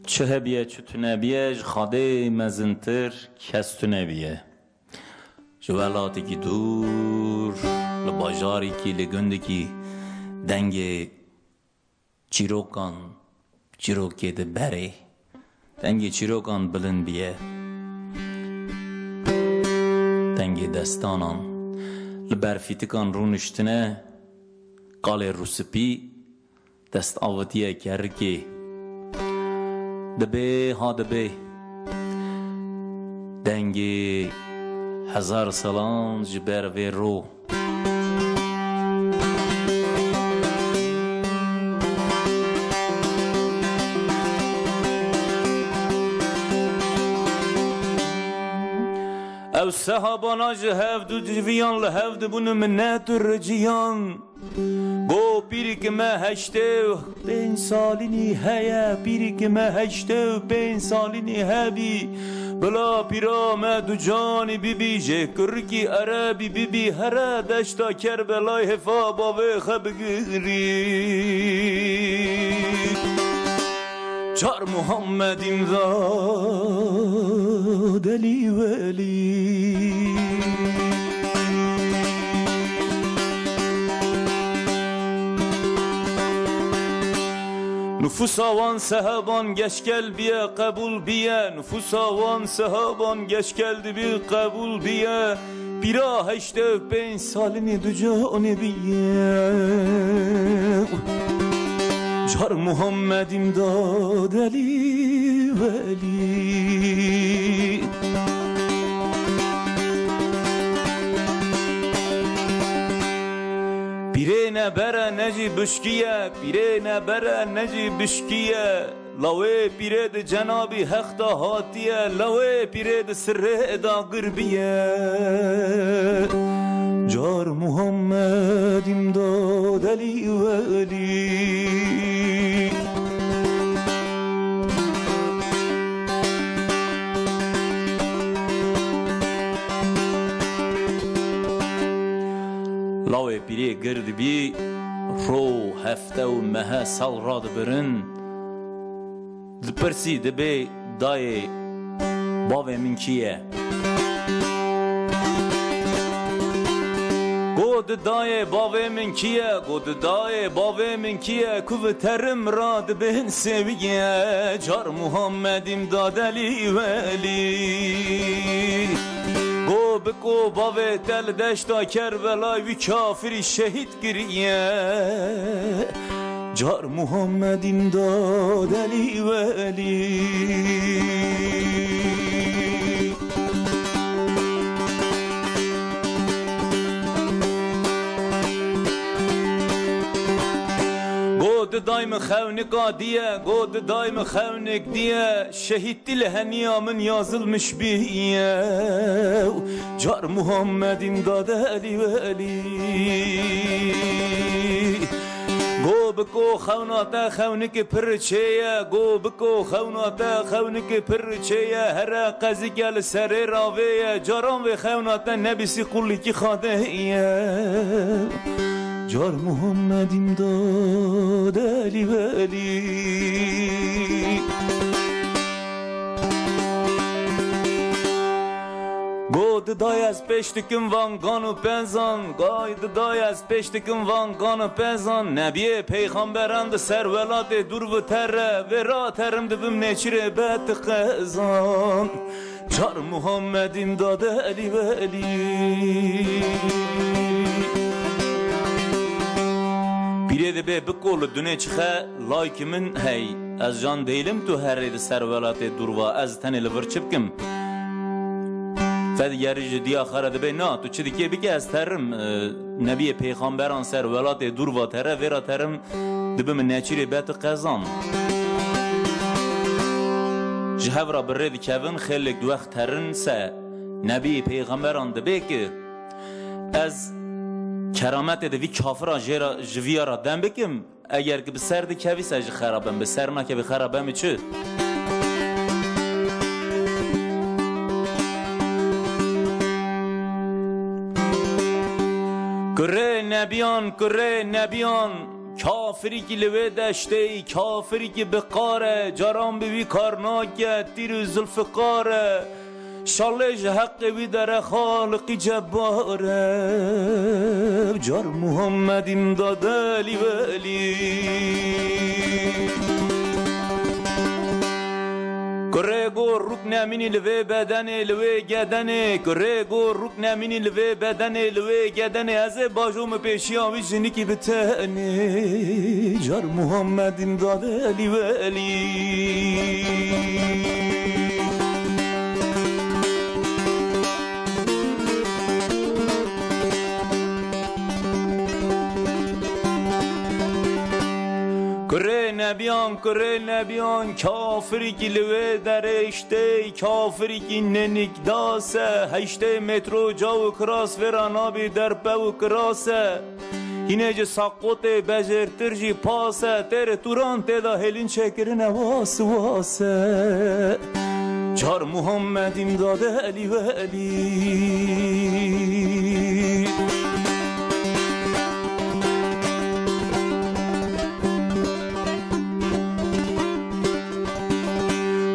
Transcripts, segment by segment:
چه هبیه چه تو نبیه خاده مزنتر کس تو نبیه جوالاتی کی دور لباجاری کی لگنده کی دنگ چیروکان چیروکی ده بره دنگ چیروکان بلند بیه دنگ دستانان لبرفیتکان رونشتنه قال روسپی دست آوتیه کرکی دبی ها دبی دنگی 1000 سالان جبر وی رو او صحابانا جهفدو جویان لحفد بونو منت و رجیان گو پیری که ما هشته به این سالینی هیا پیری که ما هشته به این سالینی هبی بلا پیرا ما دو جانی بی بی جکر کی عربی بی بی هره دشتا کربلای حفا باوه خبگیری چار محمد امداد علی ولی نفوس آوان صحابان گشکل بیا قبول بیا نفوس آوان صحابان گشکل بیا قبول بیا بیرا 85 سالینی دو جانی بیا جار محمد امداد علی ولی بیره نبره نجی بشکیه بیره نبره نجی بشکیه لوه بیره ده جنابی حق دا هاتیه لوه بیره ده سره دا قربیه جار محمد امداد علی ولی لاوی پیری گرد بی رو هفته و مه سال را دبرن دپرسی دبی دای باوی من کیه گود دای باوی من کیه گود دای باوی من کیه کو ترم را دبن سویه جار محمد امداد علی ولی گو بکو باوی تل دشتا کربلای وی کافری شهید گریه جار محمد امداد علی ولی گود دایم خونک دیه گود دایم خونک دیه شهید دل هنیامن yazılmış بیه جار محمد امداد علی ولی گو بکو خوناتا خونک پرچیه گو بکو خوناتا خونک پرچیه هر قضی گل سر راویه جاران و خوناتا نبیسی قولی کی خاده جار محمد امداد علی ولی گود دای از پشتکم وانگان و پنزان گاید دای از پشتکم وانگان و پنزان نبی پیغمبرند سرولات دور و تره و را ترم دبم نچره بد قزان جار محمد امداد علی ولی بیره به بکول دونه چخه لایک من هی از جان دیلم تو هر رید سرولات دوروا از تنی لور چپکم فد یاری جدی آخر ده به نه تو چه دیگه بگی از ترم نبی پیغمبران سرولات دوروا تره ورا ترم دبم نچیری بیت قزان جهو را برید کون خیلی دو وقت ترن سه نبی پیغمبران دبه که از کرامت دوی کافر جویا را دم بکم اگر که به سر ده کوی سج خرابم به سر ما که به خرابم چه کره نبیان کافری که لوه دشته کافری که بقاره جاران بوی کارناکه تیر زلفقاره شالج حق بی در خالق جباره جار محمد امداد علی ولی کره گو رکن امینی لوه بدنه لوه گدنه کره گو رکن امینی لوه بدنه لوه گدنه از باجوم پیشی آوی جنی که بتنه جار محمد امداد علی ولی کره نبیان کافری که لوه درشته کافری که ننک داسه هشته مترو جاو کراس ورانا بی در پاو کراسه اینه جه ساقوت بجرتر جی پاسه تر توران تدا هلین چکر نواس واسه جار محمد امداد علی ولی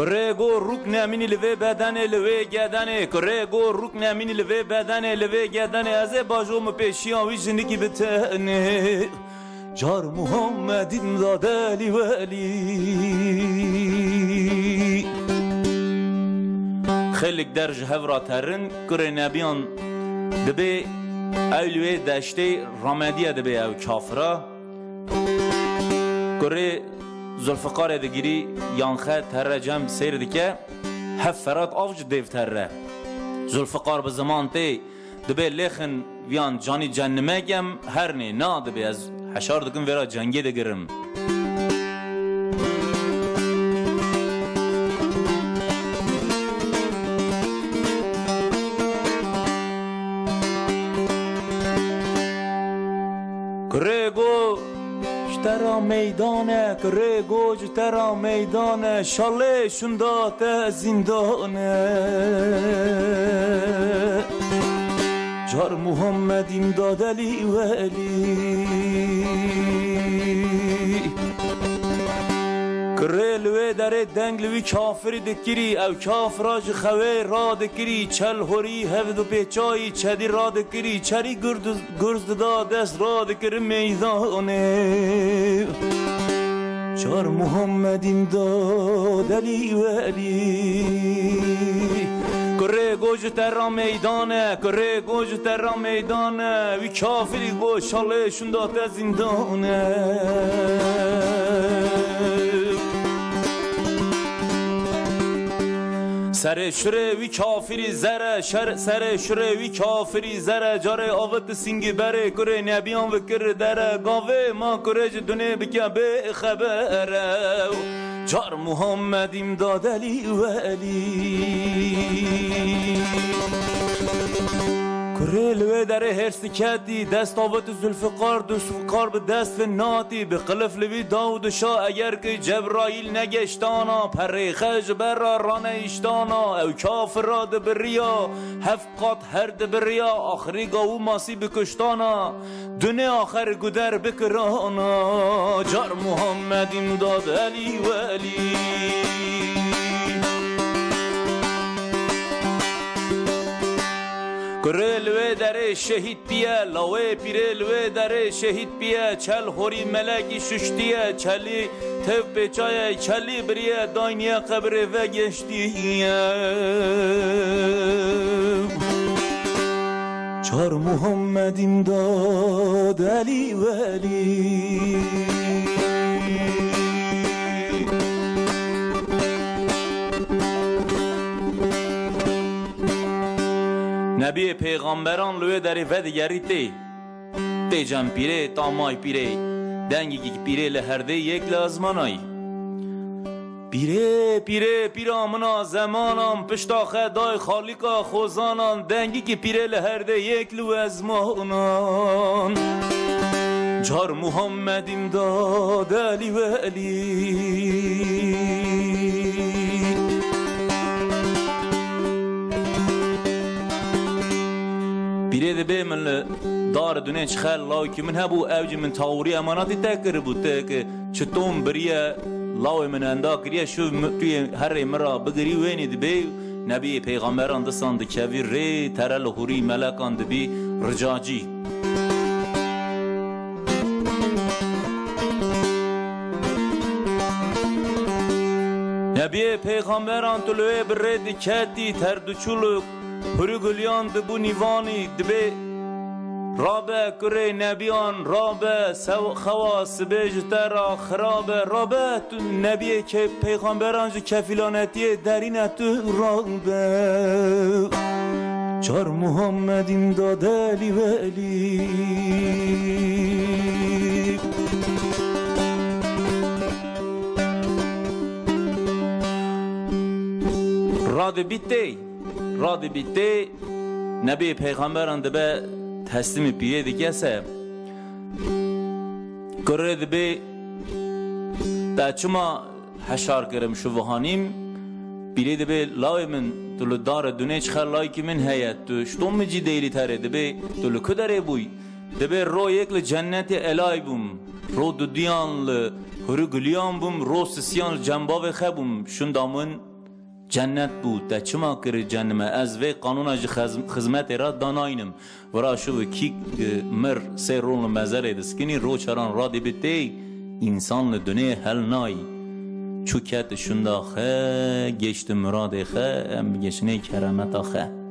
کره گو رکن امینی لوه بدنه لوه گدنه کره گو رکن امینی لوه بدنه لوه گدنه از باجوم پیشی آوی جنی که بتنه جار محمد امداد علی ولی خلق درج هورا ترن کره نبیان دبی اولوی دشته رامدیه دبی او کافرا کره زلفقار دگیری یانخه تره جم سیر دکه هف فرات آفج دیو تره زلفقار به زمان تی دبی لیخن ویان جانی جنمه گم هر نی نا دبی از حشار دکن ویرا جنگی دگرم کره گو ترا میدانه کره گوج ترا میدانه شاله شندات زندانه جار محمد امداد علی ولی کره لوه داره دنگ لوی کافری دکری او کافراج خوه را دکری چل هوری هفت و پیچایی چدی را دکری چری گرز دا دست را دکر میدانه چار محمد امداد علی ولی کره گوج ترا میدانه کره گوج ترا میدانه وی کافری گو شاله شندات زندانه سر شره وی کافری زره سر شره وی کافری زره جاره آوت سینگی بره کره نبیان و کر دره گاوه ما کرج دونه بکه به خبره جار محمد امداد علی ولی کره لوه دره هرسی کدی دست آوت زلفقار دستفقار به دست ناتی به قلف لوی داود شاه اگر که جبرائیل نگشتانا پره خج برا رانه اشتانا او کافر را ده بریا هفقات هر ده بریا آخری گاو ماسی بکشتانا دونه آخر گدر بکرانا جار محمد امداد علی ولی کره لوه دره شهید پیه لاوه پیره لوه دره شهید پیه چل خوری ملکی ششتیه چلی تف پیچایه چلی بریه داینیه قبره و گشتیه چار محمد امداد علی ولی نبی پیغمبران لوه داری و دیگری تی جم پیره تا مای پیره دنگی که پیره لهرده یک لازمانایی پیره پیره پیرامنا زمانم پشتاخه دای خالقا خوزانان دنگی که پیره لهرده یک لازمانان جار محمد امداد علی ولی پیره ده به من دار دنیا چخل لاوی که من هبو اوج من تاوری اماناتی تکر بود که چطوم بریه لاوی من اندا کریه شو توی هر مرا بگری وینی دبی نبی پیغمبران دستان دکوی ری ترل خوری ملکان دبی رجاجی نبی پیغمبران تلوی بره دکتی تردچولک هری گلیان دبو نیوانی دبی رابه کره نبیان رابه خواص بجتر خرابه رابه تو نبیه که پیغمبران جو کفیلانتیه درینه تو رابه چار محمدین دادلی ولی راد بیتی نبی پیغمبران دبه تسلیم پیه دیگه سه کره دبه تا چما حشار کرم شوهانیم بیلی دبه لای من تلو دار دونه چخر لای که من هیت تو شتوم مجی دیلی تره دبه تلو کدره بوی دبه رو یک لجنت الای بوم رو دو دیان لهرو گلیان بوم رو سسیان جنباو خبوم شون دامن جنت بود تا چما کر جنمه از وی قانون اج خدمت را داناینم ورا شو کی مر سه رون مزره دسکنی رو چران را دی بتی انسان دنیا هل نای چوکت شوندا خه گشت مراد خه ام گشنه کرامت خه